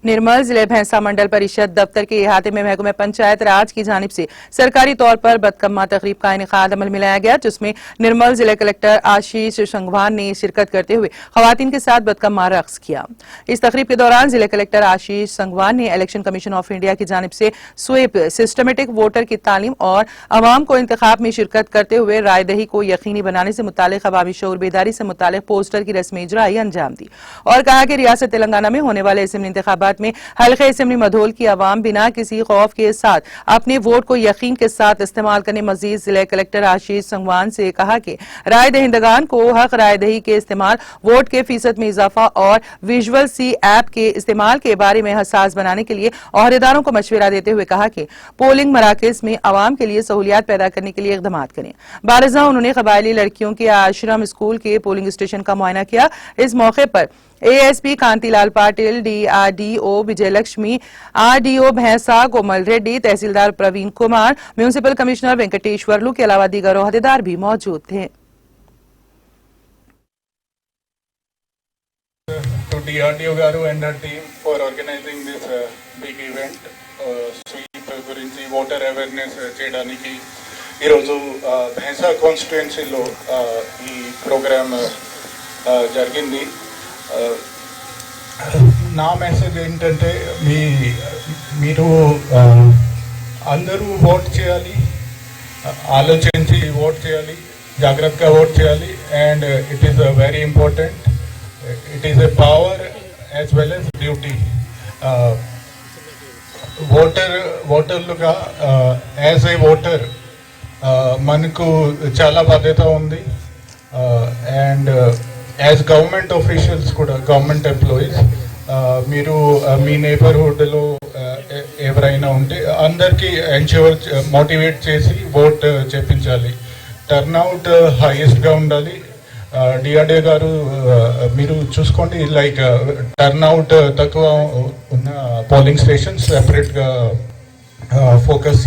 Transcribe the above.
निर्मल जिले भैंसा मंडल परिषद दफ्तर के इहाते में महकमे पंचायत राज की जानिब से सरकारी तौर पर बदकम्मा तकरीब का इनेकाद अमल में लाया गया, जिसमें निर्मल जिले कलेक्टर आशीष संघवान ने शिरकत करते हुए खवातीन के साथ बदकम्मा रक्स किया। इस तकरीब के दौरान जिले कलेक्टर आशीष संघवान ने इलेक्शन कमीशन ऑफ इंडिया की जानिब से स्वीप सिस्टमेटिक वोटर की तालीम और अवाम को इंतखाब में शिरकत करते हुए रायदही को यकीनी बनाने से मुतालिक अवामी शऊर बेदारी से मुतालिक पोस्टर की रस्मी इजराई अंजाम दी और कहा कि रियासत तेलंगाना में होने वाले असेंबली इंतखाबात में हल्के असेंबली मधोल की आवाम बिना किसी खौफ के साथ अपने वोट को यकीन के साथ इस्तेमाल करने। मजीद जिले कलेक्टर आशीष संघवान से कहा कि राय दहिंदगान को हक राय दही के इस्तेमाल, वोट के फीसद में इजाफा और विजुअल सी ऐप के इस्तेमाल के बारे में हसास बनाने के लिए ओहदेदारों को मशवरा देते हुए कहा कि पोलिंग मराकज में आवाम के लिए सहूलियात पैदा करने के लिए इकदाम करें। बारजा उन्होंने कबायली लड़कियों के आश्रम स्कूल के पोलिंग स्टेशन का मुआयना किया। इस मौके पर ASP Kantilal Patil, DRDO Vijayalakshmi, RDO भैंसा कोमल रेड्डी, तहसीलदार प्रवीण कुमार, म्यूनिसिपल कमिश्नर वेंकटेश्वरलू के अलावा दीगर ओहदेदार भी मौजूद थे। To DRDO garu and our team for organizing this big event, sweep gurinchi voter awareness cheyadaniki ee roju bhensa constituency lo ee program jarigindi. నా మెసేజ్ ఏంటంటే మీరు అందరూ ఓట్ చేయాలి, ఆలోచించి ఓట్ చేయాలి, జాగ్రత్తగా ఓట్ చేయాలి. And it is very important. It is a power as well as duty. ఓటర్లుగా యాజ్ ఏ ఓటర్ మనకు చాలా బాధ్యత ఉంది. అండ్ యాజ్ గవర్నమెంట్ ఆఫీషియల్స్ కూడా, గవర్నమెంట్ ఎంప్లాయీస్, మీరు మీ నేబర్హుడ్లో ఎవరైనా ఉంటే అందరికీ ఎన్ష్యూర్ మోటివేట్ చేసి ఓట్ చేపించాలి. టర్న్అవుట్ హైయెస్ట్గా ఉండాలి. డిఆర్డీఓ గారు మీరు చూసుకోండి, లైక్ టర్న్అవుట్ తక్కువ ఉన్న పోలింగ్ స్టేషన్స్ సెపరేట్గా ఫోకస్